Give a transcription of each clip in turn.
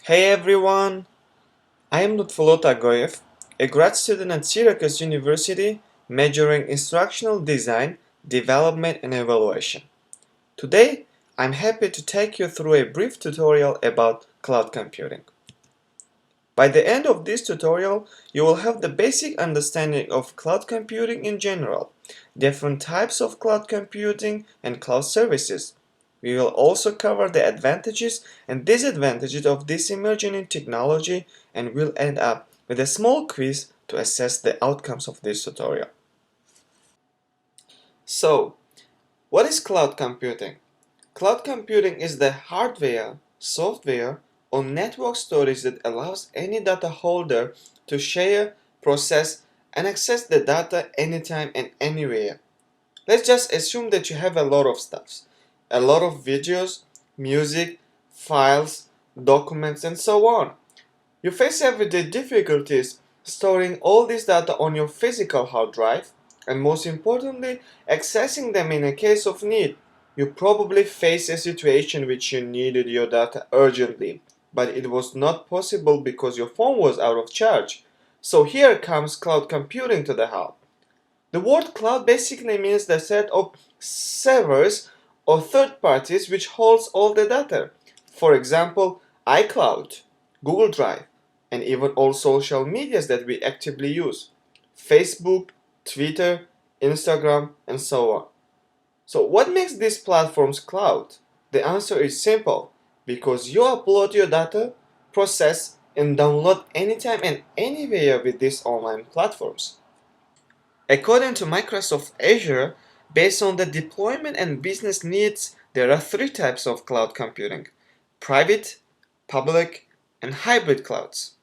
Hey everyone, I am Lutfulot Agoyev, a grad student at Syracuse University majoring instructional design, development and evaluation. Today, I'm happy to take you through a brief tutorial about cloud computing. By the end of this tutorial, you will have the basic understanding of cloud computing in general, different types of cloud computing and cloud services. We will also cover the advantages and disadvantages of this emerging technology and will end up with a small quiz to assess the outcomes of this tutorial. So, what is cloud computing? Cloud computing is the hardware, software, or network storage that allows any data holder to share, process, and access the data anytime and anywhere. Let's just assume that you have a lot of stuff, a lot of videos, music, files, documents, and so on. You face everyday difficulties storing all this data on your physical hard drive, and most importantly, accessing them in a case of need. You probably face a situation which you needed your data urgently, but it was not possible because your phone was out of charge. So here comes cloud computing to the help. The word cloud basically means the set of servers or third parties which holds all the data. For example, iCloud, Google Drive, and even all social medias that we actively use. Facebook, Twitter, Instagram, and so on. So what makes these platforms cloud? The answer is simple. Because you upload your data, process, and download anytime and anywhere with these online platforms. According to Microsoft Azure, based on the deployment and business needs, there are three types of cloud computing: private, public, and hybrid clouds.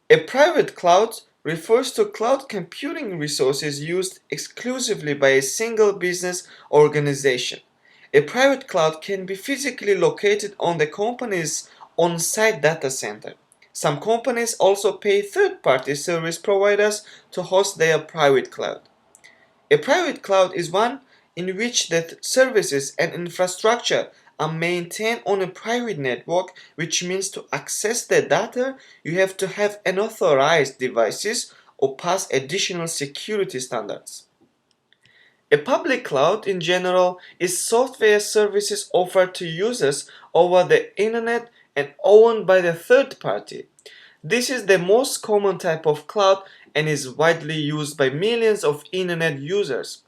A private cloud refers to cloud computing resources used exclusively by a single business organization. A private cloud can be physically located on the company's on-site data center. Some companies also pay third-party service providers to host their private cloud. A private cloud is one in which the services and infrastructure are maintained on a private network, which means to access the data you have to have unauthorized devices or pass additional security standards. A public cloud in general is software services offered to users over the internet and owned by the third party. This is the most common type of cloud and is widely used by millions of internet users.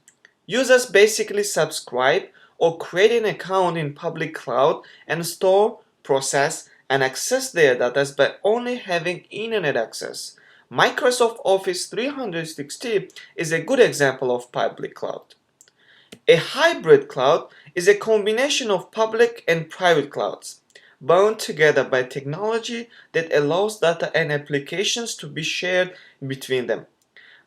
Users basically subscribe or create an account in public cloud and store, process, and access their data by only having internet access. Microsoft Office 360 is a good example of public cloud. A hybrid cloud is a combination of public and private clouds, bound together by technology that allows data and applications to be shared between them.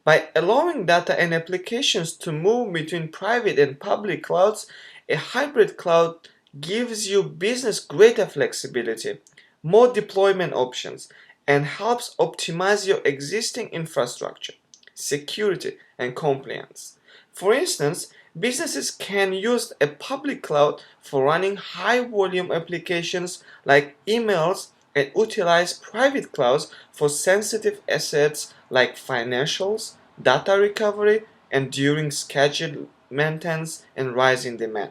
By allowing data and applications to move between private and public clouds, a hybrid cloud gives you business greater flexibility, more deployment options, and helps optimize your existing infrastructure, security, and compliance. For instance, businesses can use a public cloud for running high volume applications like emails and utilize private clouds for sensitive assets like financials, data recovery, and during scheduled maintenance and rising demand.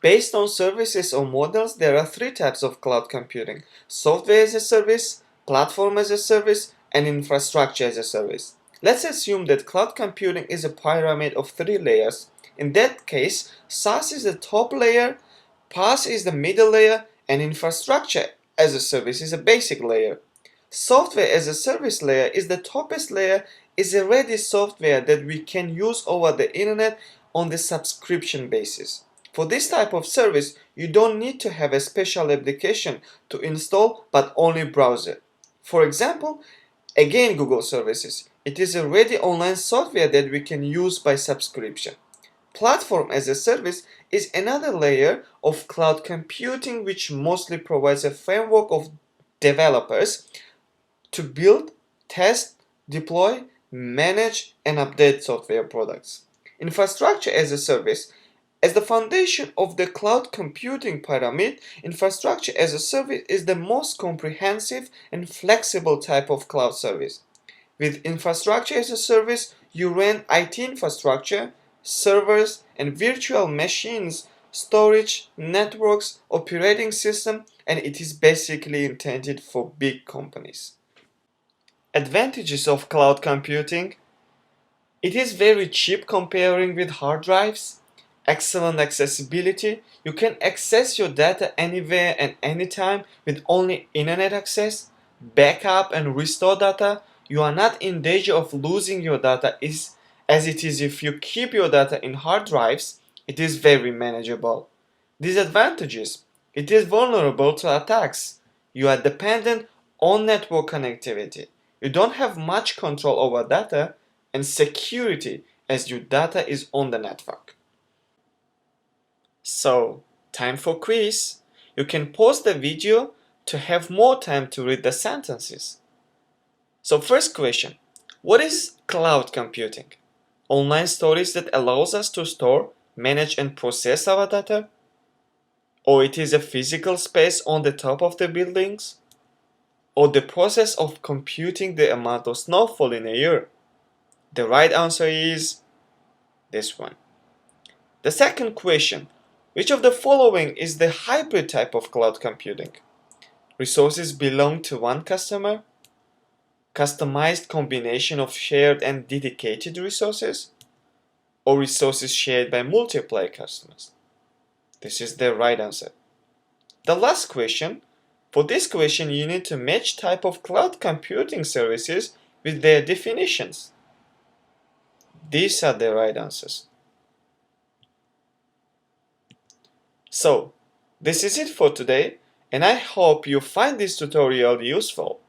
Based on services or models, there are three types of cloud computing: software as a service, platform as a service, and infrastructure as a service. Let's assume that cloud computing is a pyramid of three layers. In that case, SaaS is the top layer, PaaS is the middle layer, and infrastructure as a service is a basic layer. Software as a service layer is the toppest layer, is a ready software that we can use over the internet on the subscription basis. For this type of service, you don't need to have a special application to install but only browser. For example, again Google Services. It is a ready online software that we can use by subscription. Platform as a service is another layer of cloud computing which mostly provides a framework of developers to build, test, deploy, manage, and update software products. Infrastructure as a service As the foundation of the cloud computing pyramid, infrastructure as a service is the most comprehensive and flexible type of cloud service. With infrastructure as a service, you rent IT infrastructure, servers, and virtual machines, storage, networks, operating system, and it is basically intended for big companies. Advantages of cloud computing: it is very cheap comparing with hard drives. Excellent accessibility. You can access your data anywhere and anytime with only internet access. Backup and restore data. You are not in danger of losing your data as it is if you keep your data in hard drives. It is very manageable. Disadvantages: it is vulnerable to attacks. You are dependent on network connectivity. You don't have much control over data and security as your data is on the network. So, time for quiz. You can pause the video to have more time to read the sentences. So, first question: what is cloud computing? Online storage that allows us to store, manage, and process our data? Or it is a physical space on the top of the buildings? Or the process of computing the amount of snowfall in a year? The right answer is this one. The second question: which of the following is the hybrid type of cloud computing? Resources belong to one customer? Customized combination of shared and dedicated resources? Or resources shared by multiple customers? This is the right answer. The last question: for this question you need to match type of cloud computing services with their definitions. These are the right answers. So, this is it for today, and I hope you find this tutorial useful.